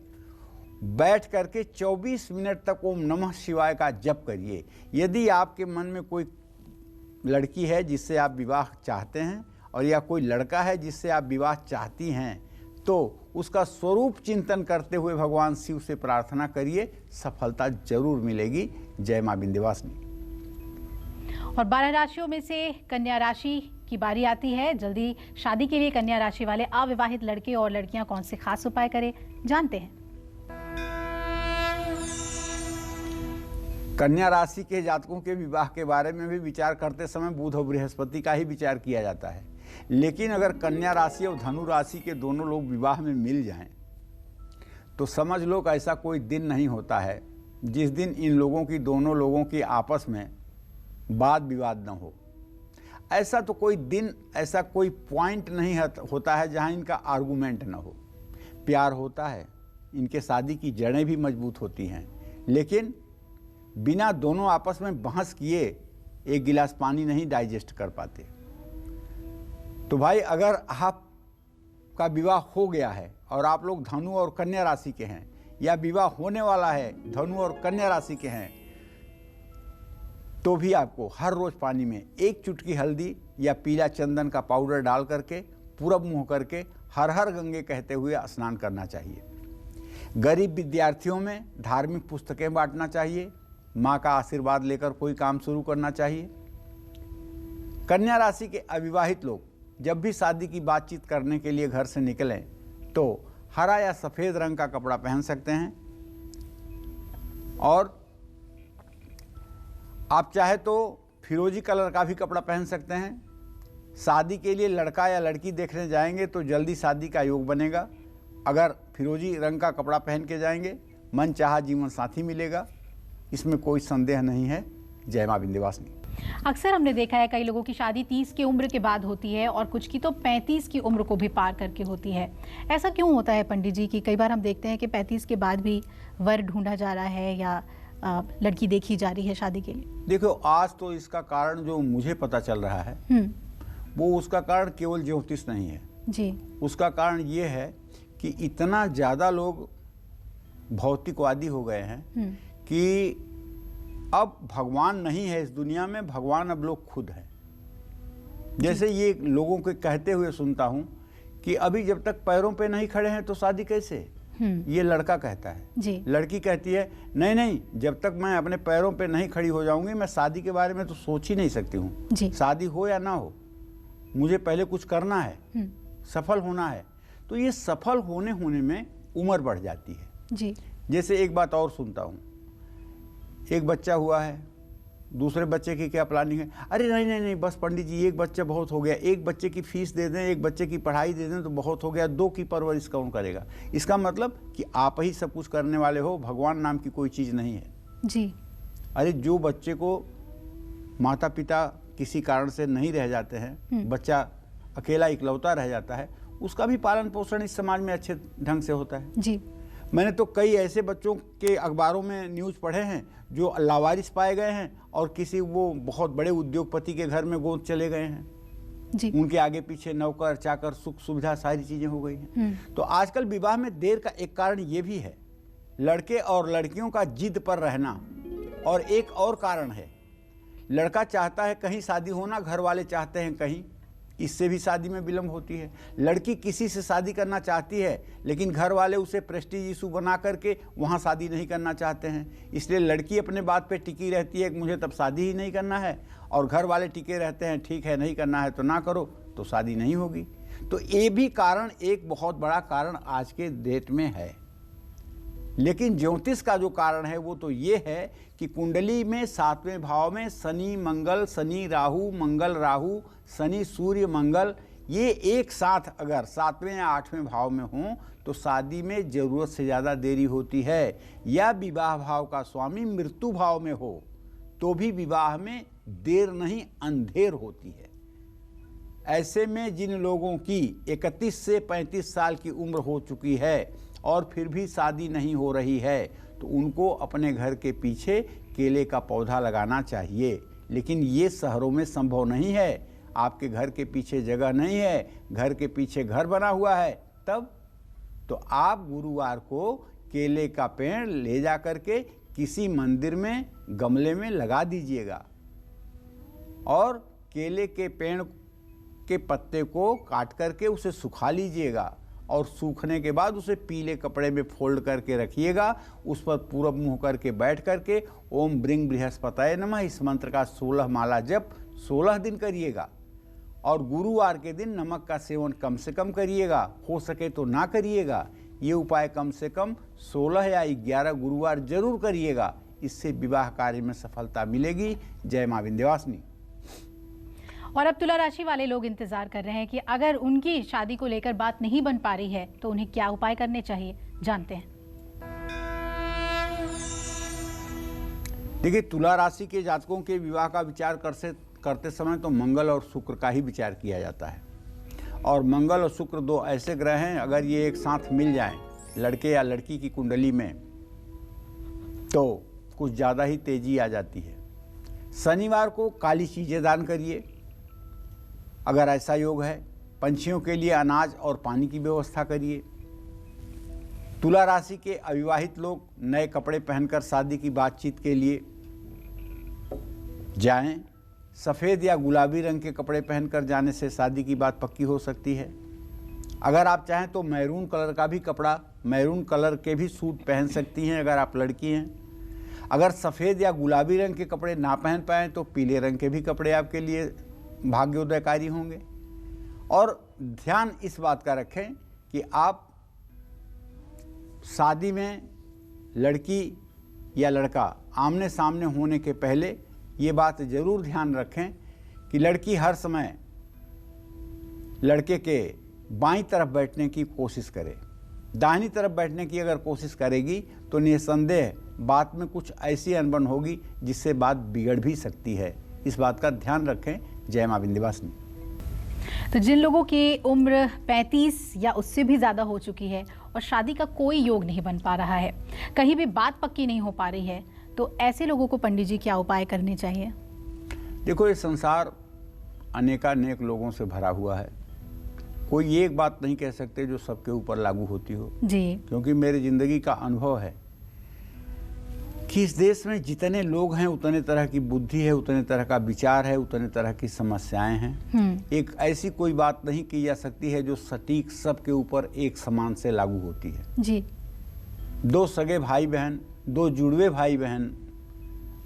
बैठ करके 24 मिनट तक ओम नमः शिवाय का जप करिए। यदि आपके मन में कोई लड़की है जिससे आप विवाह चाहते हैं और या कोई लड़का है जिससे आप विवाह चाहती हैं, तो उसका स्वरूप चिंतन करते हुए भगवान शिव से प्रार्थना करिए, सफलता जरूर मिलेगी। जय मां विंध्यवासिनी। और 12 राशियों में से कन्या राशि की बारी आती है। जल्दी शादी के लिए कन्या राशि वाले अविवाहित लड़के और लड़कियां कौन से खास उपाय करें, जानते हैं। कन्या राशि के जातकों के विवाह के बारे में भी विचार करते समय बुध और बृहस्पति का ही विचार किया जाता है। लेकिन अगर कन्या राशि और धनु राशि के दोनों लोग विवाह में मिल जाएं, तो समझ लो कि ऐसा कोई दिन नहीं होता है जिस दिन इन लोगों की, दोनों लोगों की आपस में वाद विवाद न हो। ऐसा तो कोई दिन, ऐसा कोई पॉइंट नहीं होता है जहां इनका आर्गूमेंट न हो। प्यार होता है, इनके शादी की जड़ें भी मजबूत होती हैं, लेकिन बिना दोनों आपस में बहस किए एक गिलास पानी नहीं डाइजेस्ट कर पाते। तो भाई, अगर आपका विवाह हो गया है और आप लोग धनु और कन्या राशि के हैं, या विवाह होने वाला है धनु और कन्या राशि के हैं, तो भी आपको हर रोज पानी में 1 चुटकी हल्दी या पीला चंदन का पाउडर डाल करके पूरब मुंह करके हर हर गंगे कहते हुए स्नान करना चाहिए। गरीब विद्यार्थियों में धार्मिक पुस्तकें बांटना चाहिए। माँ का आशीर्वाद लेकर कोई काम शुरू करना चाहिए। कन्या राशि के अविवाहित लोग जब भी शादी की बातचीत करने के लिए घर से निकलें तो हरा या सफ़ेद रंग का कपड़ा पहन सकते हैं, और आप चाहे तो फिरोजी कलर का भी कपड़ा पहन सकते हैं। शादी के लिए लड़का या लड़की देखने जाएंगे तो जल्दी शादी का योग बनेगा। अगर फिरोजी रंग का कपड़ा पहन के जाएंगे, मन चाहा जीवन साथी मिलेगा, इसमें कोई संदेह नहीं है। जय मां विंध्यवासिनी। अक्सर हमने देखा है कई लोगों की शादी 30 की उम्र के बाद होती है और कुछ की तो 35 की उम्र को भी पार करके होती है। ऐसा क्यों होता है पंडित जी कि कई बार हम देखते हैं कि 35 के बाद भी वर ढूंढा जा रहा है या लड़की देखी जा रही है शादी के लिए? देखो, आज तो इसका कारण जो मुझे पता चल रहा है वो उसका कारण केवल ज्योतिष नहीं है जी। उसका कारण ये है कि इतना ज़्यादा लोग भौतिकवादी हो गए हैं कि अब भगवान नहीं है इस दुनिया में, भगवान अब लोग खुद हैं। जैसे ये लोगों के कहते हुए सुनता हूँ कि अभी जब तक पैरों पे नहीं खड़े हैं तो शादी कैसे? ये लड़का कहता है जी। लड़की कहती है नहीं नहीं, जब तक मैं अपने पैरों पे नहीं खड़ी हो जाऊंगी मैं शादी के बारे में तो सोच ही नहीं सकती हूँ। जी। शादी हो या ना हो, मुझे पहले कुछ करना है, सफल होना है। तो ये सफल होने में उम्र बढ़ जाती है। जी। जैसे एक बात और सुनता हूँ, एक बच्चा हुआ है, दूसरे बच्चे की क्या प्लानिंग है, अरे नहीं नहीं नहीं बस पंडित जी एक बच्चा बहुत हो गया, एक बच्चे की फीस दे दें, एक बच्चे की पढ़ाई दे दें तो बहुत हो गया, 2 की परवरिश कौन करेगा। इसका मतलब कि आप ही सब कुछ करने वाले हो, भगवान नाम की कोई चीज़ नहीं है। जी। अरे जो बच्चे को माता पिता किसी कारण से नहीं रह जाते हैं, बच्चा अकेला इकलौता रह जाता है, उसका भी पालन पोषण इस समाज में अच्छे ढंग से होता है। जी। मैंने तो कई ऐसे बच्चों के अखबारों में न्यूज़ पढ़े हैं जो लावारिस पाए गए हैं और किसी वो बहुत बड़े उद्योगपति के घर में गोद चले गए हैं। जी। उनके आगे पीछे नौकर चाकर सुख सुविधा सारी चीज़ें हो गई हैं। तो आजकल विवाह में देर का एक कारण ये भी है, लड़के और लड़कियों का जिद पर रहना। और एक और कारण है, लड़का चाहता है कहीं शादी होना, घर वाले चाहते हैं कहीं, इससे भी शादी में विलम्ब होती है। लड़की किसी से शादी करना चाहती है लेकिन घर वाले उसे प्रेस्टीज इशू बना करके वहाँ शादी नहीं करना चाहते हैं, इसलिए लड़की अपने बात पे टिकी रहती है कि मुझे तब शादी ही नहीं करना है, और घर वाले टिके रहते हैं ठीक है नहीं करना है तो ना करो, तो शादी नहीं होगी। तो ये भी कारण, एक बहुत बड़ा कारण आज के डेट में है। लेकिन ज्योतिष का जो कारण है वो तो ये है कि कुंडली में 7वें भाव में शनि मंगल, शनि राहु, मंगल राहु, शनि सूर्य मंगल, ये एक साथ अगर 7वें या 8वें भाव में हों तो शादी में ज़रूरत से ज़्यादा देरी होती है। या विवाह भाव का स्वामी मृत्यु भाव में हो तो भी विवाह में देर नहीं अंधेर होती है। ऐसे में जिन लोगों की 31 से 35 साल की उम्र हो चुकी है और फिर भी शादी नहीं हो रही है तो उनको अपने घर के पीछे केले का पौधा लगाना चाहिए। लेकिन ये शहरों में संभव नहीं है, आपके घर के पीछे जगह नहीं है, घर के पीछे घर बना हुआ है, तब तो आप गुरुवार को केले का पेड़ ले जा करके किसी मंदिर में गमले में लगा दीजिएगा और केले के पेड़ के पत्ते को काट करके उसे सुखा लीजिएगा और सूखने के बाद उसे पीले कपड़े में फोल्ड करके रखिएगा। उस पर पूरब मुँह करके बैठ करके ओम ब्रिंग बृहस्पतये नमः इस मंत्र का 16 माला जप 16 दिन करिएगा। और गुरुवार के दिन नमक का सेवन कम से कम करिएगा, हो सके तो ना करिएगा। ये उपाय कम से कम 16 या 11 गुरुवार जरूर करिएगा, इससे विवाह कार्य में सफलता मिलेगी। जय मां विंध्यवासिनी। और अब तुला राशि वाले लोग इंतजार कर रहे हैं कि अगर उनकी शादी को लेकर बात नहीं बन पा रही है तो उन्हें क्या उपाय करने चाहिए, जानते हैं। देखिए, तुला राशि के जातकों के विवाह का विचार करते समय तो मंगल और शुक्र का ही विचार किया जाता है। और मंगल और शुक्र दो ऐसे ग्रह हैं, अगर ये एक साथ मिल जाएं लड़के या लड़की की कुंडली में तो कुछ ज़्यादा ही तेजी आ जाती है। शनिवार को काली चीज़ें दान करिए अगर ऐसा योग है। पंछियों के लिए अनाज और पानी की व्यवस्था करिए। तुला राशि के अविवाहित लोग नए कपड़े पहनकर शादी की बातचीत के लिए जाएं। सफ़ेद या गुलाबी रंग के कपड़े पहनकर जाने से शादी की बात पक्की हो सकती है। अगर आप चाहें तो मैरून कलर का भी कपड़ा, मैरून कलर के भी सूट पहन सकती हैं अगर आप लड़की हैं। अगर सफ़ेद या गुलाबी रंग के कपड़े ना पहन पाएँ तो पीले रंग के भी कपड़े आपके लिए भाग्योदयकारी होंगे। और ध्यान इस बात का रखें कि आप शादी में लड़की या लड़का आमने सामने होने के पहले ये बात जरूर ध्यान रखें कि लड़की हर समय लड़के के बाईं तरफ बैठने की कोशिश करे। दाहिनी तरफ बैठने की अगर कोशिश करेगी तो निसंदेह बात में कुछ ऐसी अनबन होगी जिससे बात बिगड़ भी सकती है। इस बात का ध्यान रखें। जय मां विंध्यवासिनी। तो जिन लोगों की उम्र 35 या उससे भी ज़्यादा हो चुकी है और शादी का कोई योग नहीं बन पा रहा है, कहीं भी बात पक्की नहीं हो पा रही है, तो ऐसे लोगों को पंडित जी क्या उपाय करने चाहिए? देखो, ये संसार अनेकानेक लोगों से भरा हुआ है। कोई एक बात नहीं कह सकते जो सबके ऊपर लागू होती हो जी। क्योंकि मेरी ज़िंदगी का अनुभव है कि इस देश में जितने लोग हैं उतने तरह की बुद्धि है, उतने तरह का विचार है, उतने तरह की समस्याएं हैं। एक ऐसी कोई बात नहीं की जा सकती है जो सटीक सबके ऊपर एक समान से लागू होती है। जी। दो सगे भाई बहन, दो जुड़वे भाई बहन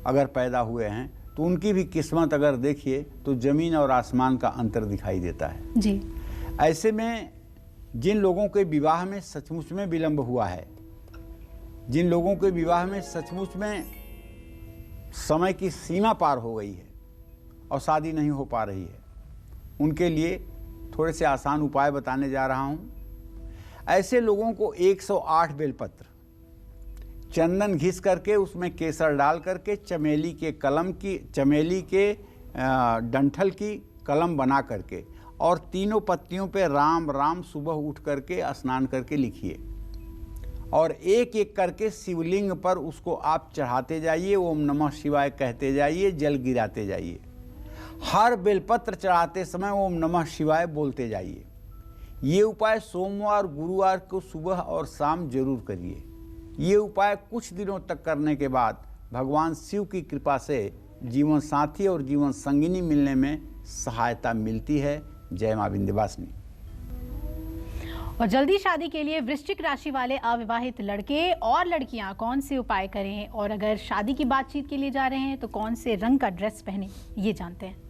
अगर पैदा हुए हैं तो उनकी भी किस्मत अगर देखिए तो ज़मीन और आसमान का अंतर दिखाई देता है जी। ऐसे में जिन लोगों के विवाह में सचमुच में विलंब हुआ है, जिन लोगों के विवाह में सचमुच में समय की सीमा पार हो गई है और शादी नहीं हो पा रही है, उनके लिए थोड़े से आसान उपाय बताने जा रहा हूँ। ऐसे लोगों को 108 बेलपत्र, चंदन घिस करके उसमें केसर डाल करके चमेली के डंठल की कलम बना करके और तीनों पत्तियों पे राम राम सुबह उठ करके स्नान करके लिखिए और एक एक करके शिवलिंग पर उसको आप चढ़ाते जाइए, ओम नमः शिवाय कहते जाइए, जल गिराते जाइए। हर बेलपत्र चढ़ाते समय ओम नमः शिवाय बोलते जाइए। ये उपाय सोमवार गुरुवार को सुबह और शाम जरूर करिए। ये उपाय कुछ दिनों तक करने के बाद भगवान शिव की कृपा से जीवन साथी और जीवन संगिनी मिलने में सहायता मिलती है। जय मां विंध्यवासिनी। और जल्दी शादी के लिए वृश्चिक राशि वाले अविवाहित लड़के और लड़कियां कौन से उपाय करें, और अगर शादी की बातचीत के लिए जा रहे हैं तो कौन से रंग का ड्रेस पहने, ये जानते हैं।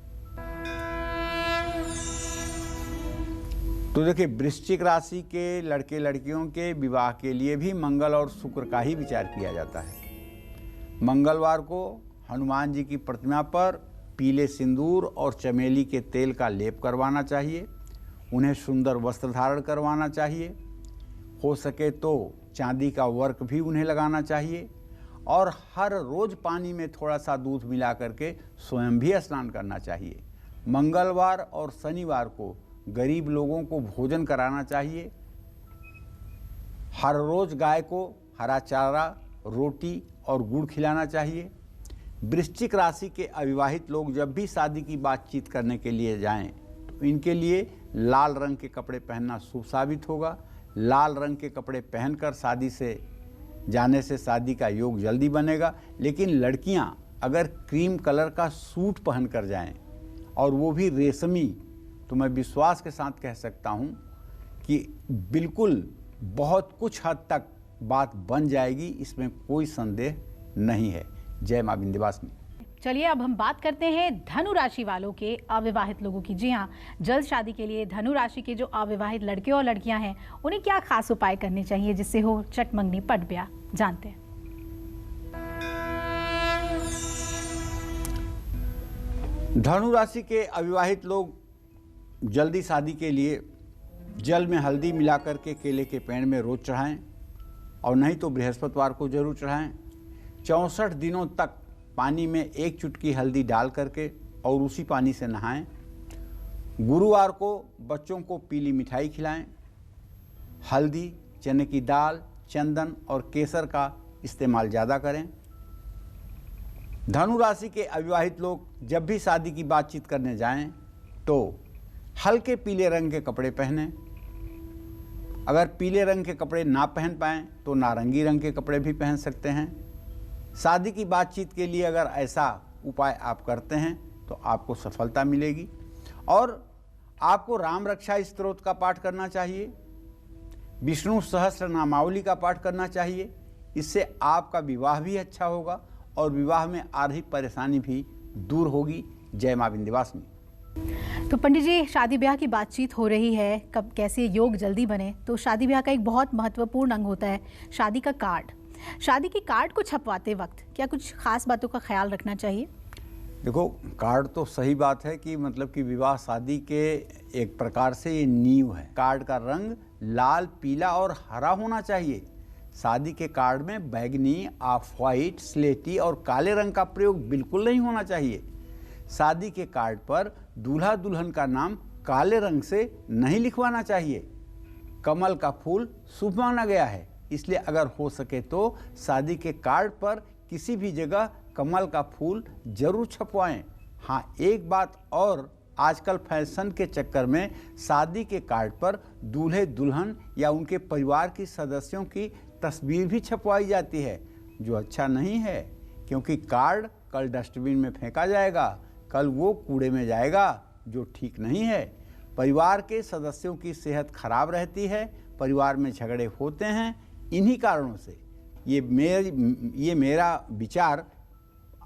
तो देखिए, वृश्चिक राशि के लड़के लड़कियों के विवाह के लिए भी मंगल और शुक्र का ही विचार किया जाता है। मंगलवार को हनुमान जी की प्रतिमा पर पीले सिंदूर और चमेली के तेल का लेप करवाना चाहिए। उन्हें सुंदर वस्त्र धारण करवाना चाहिए। हो सके तो चांदी का वर्क भी उन्हें लगाना चाहिए और हर रोज पानी में थोड़ा सा दूध मिला करके स्वयं भी स्नान करना चाहिए। मंगलवार और शनिवार को गरीब लोगों को भोजन कराना चाहिए। हर रोज गाय को हरा चारा, रोटी और गुड़ खिलाना चाहिए। वृश्चिक राशि के अविवाहित लोग जब भी शादी की बातचीत करने के लिए जाएं तो इनके लिए लाल रंग के कपड़े पहनना शुभ साबित होगा। लाल रंग के कपड़े पहनकर शादी से जाने से शादी का योग जल्दी बनेगा। लेकिन लड़कियां अगर क्रीम कलर का सूट पहनकर जाएं और वो भी रेशमी, तो मैं विश्वास के साथ कह सकता हूं कि बिल्कुल बहुत कुछ हद तक बात बन जाएगी, इसमें कोई संदेह नहीं है। जय मां विंध्यवासिनी। चलिए अब हम बात करते हैं धनु राशि वालों के अविवाहित लोगों की। जी हाँ, जल्द शादी के लिए धनु राशि के जो अविवाहित लड़के और लड़कियां हैं उन्हें क्या खास उपाय करने चाहिए जिससे हो चटमंगनी पट ब्याह, जानते हैं। धनु राशि के अविवाहित लोग जल्दी शादी के लिए जल में हल्दी मिलाकर के केले के पेड़ में रोज चढ़ाएं और नहीं तो बृहस्पतिवार को जरूर चढ़ाएं। 64 दिनों तक पानी में एक चुटकी हल्दी डाल करके और उसी पानी से नहाएं। गुरुवार को बच्चों को पीली मिठाई खिलाएं। हल्दी, चने की दाल, चंदन और केसर का इस्तेमाल ज़्यादा करें। धनु राशि के अविवाहित लोग जब भी शादी की बातचीत करने जाएं तो हल्के पीले रंग के कपड़े पहनें। अगर पीले रंग के कपड़े ना पहन पाएं तो नारंगी रंग के कपड़े भी पहन सकते हैं। शादी की बातचीत के लिए अगर ऐसा उपाय आप करते हैं तो आपको सफलता मिलेगी। और आपको राम रक्षा स्तोत्र का पाठ करना चाहिए, विष्णु सहस्त्र नामावली का पाठ करना चाहिए। इससे आपका विवाह भी अच्छा होगा और विवाह में आ रही परेशानी भी दूर होगी। जय मां विंध्यवासिनी। तो पंडित जी, शादी ब्याह की बातचीत हो रही है, कब कैसे योग जल्दी बने, तो शादी ब्याह का एक बहुत महत्वपूर्ण अंग होता है शादी का कार्ड। शादी की कार्ड को छपवाते वक्त क्या कुछ खास बातों का ख्याल रखना चाहिए? देखो, कार्ड तो सही बात है कि मतलब कि विवाह शादी के एक प्रकार से ये नींव है। कार्ड का रंग लाल, पीला और हरा होना चाहिए। शादी के कार्ड में बैंगनी, ऑफ व्हाइट, स्लेटी और काले रंग का प्रयोग बिल्कुल नहीं होना चाहिए। शादी के कार्ड पर दूल्हा दुल्हन का नाम काले रंग से नहीं लिखवाना चाहिए। कमल का फूल शुभ माना गया है, इसलिए अगर हो सके तो शादी के कार्ड पर किसी भी जगह कमल का फूल जरूर छपवाएं। हाँ, एक बात और, आजकल फैशन के चक्कर में शादी के कार्ड पर दूल्हे दुल्हन या उनके परिवार की सदस्यों की तस्वीर भी छपवाई जाती है, जो अच्छा नहीं है, क्योंकि कार्ड कल डस्टबिन में फेंका जाएगा, कल वो कूड़े में जाएगा, जो ठीक नहीं है। परिवार के सदस्यों की सेहत खराब रहती है, परिवार में झगड़े होते हैं। इन्हीं कारणों से ये मेरा विचार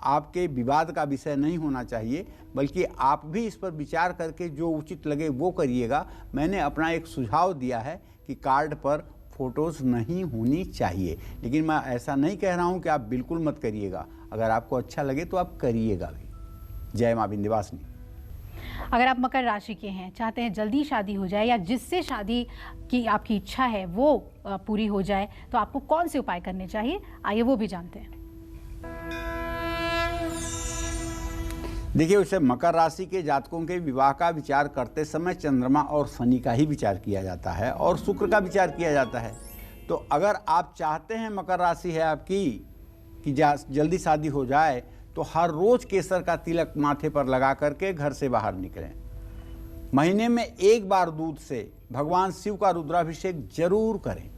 आपके विवाद का विषय नहीं होना चाहिए, बल्कि आप भी इस पर विचार करके जो उचित लगे वो करिएगा। मैंने अपना एक सुझाव दिया है कि कार्ड पर फोटोज़ नहीं होनी चाहिए, लेकिन मैं ऐसा नहीं कह रहा हूँ कि आप बिल्कुल मत करिएगा। अगर आपको अच्छा लगे तो आप करिएगा भी। जय माँ विंध्यवासिनी। अगर आप मकर राशि के हैं, चाहते हैं जल्दी शादी हो जाए या जिससे शादी की आपकी इच्छा है वो पूरी हो जाए, तो आपको कौन से उपाय करने चाहिए, आइए वो भी जानते हैं। देखिए, उसे मकर राशि के जातकों के विवाह का विचार करते समय चंद्रमा और शनि का ही विचार किया जाता है और शुक्र का विचार किया जाता है। तो अगर आप चाहते हैं, मकर राशि है आपकी, कि जल्दी शादी हो जाए, तो हर रोज केसर का तिलक माथे पर लगा करके घर से बाहर निकलें। महीने में एक बार दूध से भगवान शिव का रुद्राभिषेक जरूर करें।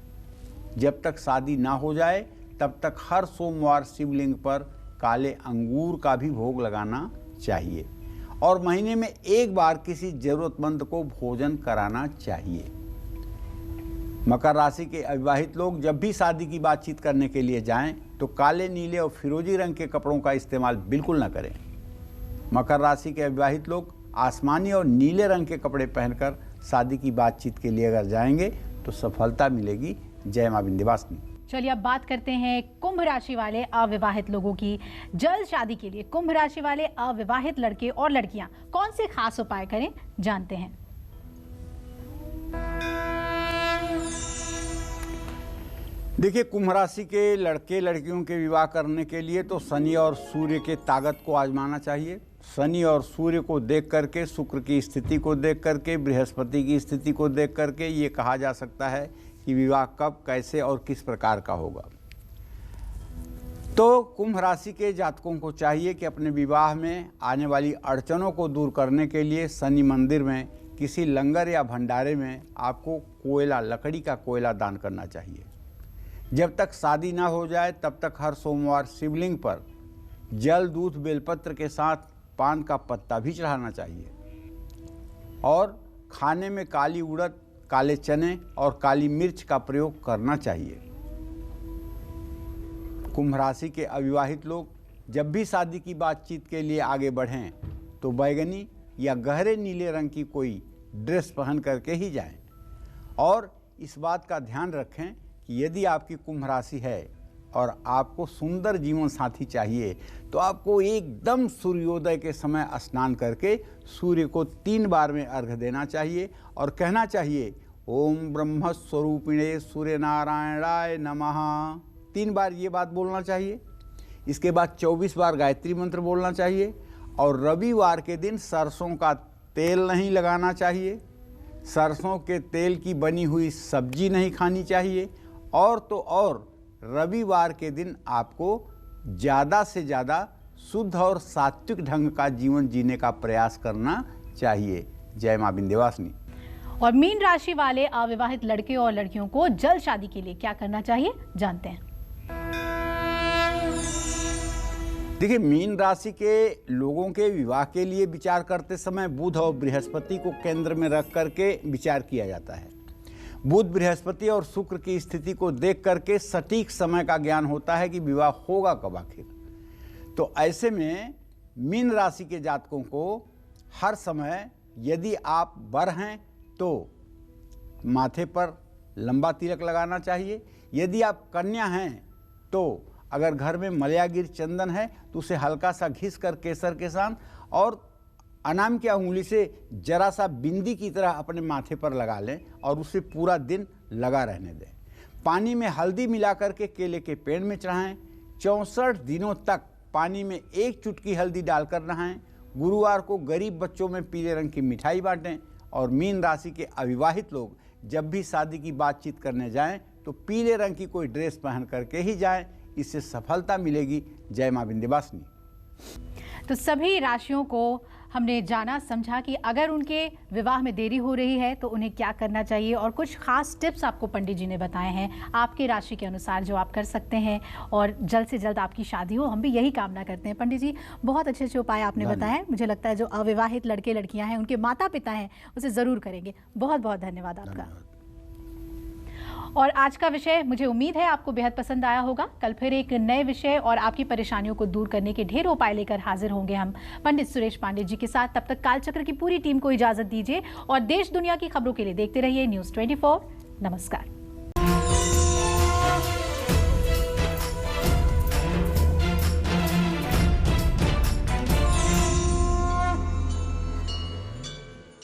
जब तक शादी ना हो जाए तब तक हर सोमवार शिवलिंग पर काले अंगूर का भी भोग लगाना चाहिए और महीने में एक बार किसी जरूरतमंद को भोजन कराना चाहिए। मकर राशि के अविवाहित लोग जब भी शादी की बातचीत करने के लिए जाएं तो काले, नीले और फिरोजी रंग के कपड़ों का इस्तेमाल बिल्कुल न करें। मकर राशि के अविवाहित लोग आसमानी और नीले रंग के कपड़े पहनकर शादी की बातचीत के लिए अगर जाएंगे तो सफलता मिलेगी। जय मां विंध्यवासिनी। चलिए अब बात करते हैं कुंभ राशि वाले अविवाहित लोगों की। जल्द शादी के लिए कुंभ राशि वाले अविवाहित लड़के और लड़कियां कौन से खास उपाय करें, जानते हैं। देखिए, कुंभ राशि के लड़के लड़कियों के विवाह करने के लिए तो शनि और सूर्य के ताकत को आजमाना चाहिए। शनि और सूर्य को देख करके, शुक्र की स्थिति को देख करके, बृहस्पति की स्थिति को देख करके ये कहा जा सकता है कि विवाह कब, कैसे और किस प्रकार का होगा। तो कुंभ राशि के जातकों को चाहिए कि अपने विवाह में आने वाली अड़चनों को दूर करने के लिए शनि मंदिर में किसी लंगर या भंडारे में आपको कोयला, लकड़ी का कोयला दान करना चाहिए। जब तक शादी ना हो जाए तब तक हर सोमवार शिवलिंग पर जल, दूध, बेलपत्र के साथ पान का पत्ता भी चढ़ाना चाहिए और खाने में काली उड़द, काले चने और काली मिर्च का प्रयोग करना चाहिए। कुंभ राशि के अविवाहित लोग जब भी शादी की बातचीत के लिए आगे बढ़ें तो बैगनी या गहरे नीले रंग की कोई ड्रेस पहन करके ही जाएं और इस बात का ध्यान रखें कि यदि आपकी कुंभ राशि है और आपको सुंदर जीवन साथी चाहिए तो आपको एकदम सूर्योदय के समय स्नान करके सूर्य को 3 बार में अर्घ्य देना चाहिए और कहना चाहिए, ओम ब्रह्म स्वरूपिणे सूर्य नारायणाय नमः। 3 बार ये बात बोलना चाहिए। इसके बाद 24 बार गायत्री मंत्र बोलना चाहिए और रविवार के दिन सरसों का तेल नहीं लगाना चाहिए, सरसों के तेल की बनी हुई सब्जी नहीं खानी चाहिए और तो और रविवार के दिन आपको ज़्यादा से ज़्यादा शुद्ध और सात्विक ढंग का जीवन जीने का प्रयास करना चाहिए। जय मां विंध्यवासिनी। और मीन राशि वाले अविवाहित लड़के और लड़कियों को जल्द शादी के लिए क्या करना चाहिए, जानते हैं। देखिए, मीन राशि के लोगों के विवाह के लिए विचार करते समय बुध और बृहस्पति को केंद्र में रख करके विचार किया जाता है। बुध, बृहस्पति और शुक्र की स्थिति को देख करके सटीक समय का ज्ञान होता है कि विवाह होगा कब आखिर। तो ऐसे में मीन राशि के जातकों को हर समय, यदि आप वर हैं तो माथे पर लंबा तिलक लगाना चाहिए, यदि आप कन्या हैं तो अगर घर में मलयागिर चंदन है तो उसे हल्का सा घिस कर केसर के साथ और अनाम की अंगुली से जरा सा बिंदी की तरह अपने माथे पर लगा लें और उसे पूरा दिन लगा रहने दें। पानी में हल्दी मिला करके केले के पेड़ में चढ़ाएं। 64 दिनों तक पानी में 1 चुटकी हल्दी डालकर नहाएं। गुरुवार को गरीब बच्चों में पीले रंग की मिठाई बांटें और मीन राशि के अविवाहित लोग जब भी शादी की बातचीत करने जाएं तो पीले रंग की कोई ड्रेस पहन करके ही जाएं, इससे सफलता मिलेगी। जय मां विंध्यवासिनी। तो सभी राशियों को हमने जाना समझा कि अगर उनके विवाह में देरी हो रही है तो उन्हें क्या करना चाहिए और कुछ खास टिप्स आपको पंडित जी ने बताए हैं आपके राशि के अनुसार जो आप कर सकते हैं और जल्द से जल्द आपकी शादी हो। हम भी यही कामना करते हैं। पंडित जी, बहुत अच्छे अच्छे उपाय आपने बताए। मुझे लगता है जो अविवाहित लड़के लड़कियां हैं, उनके माता पिता हैं, उसे ज़रूर करेंगे। बहुत बहुत धन्यवाद आपका। और आज का विषय मुझे उम्मीद है आपको बेहद पसंद आया होगा। कल फिर एक नए विषय और आपकी परेशानियों को दूर करने के ढेरों उपाय लेकर हाजिर होंगे हम पंडित सुरेश पांडे जी के साथ। तब तक कालचक्र की पूरी टीम को इजाजत दीजिए और देश दुनिया की खबरों के लिए देखते रहिए न्यूज़ 24। नमस्कार।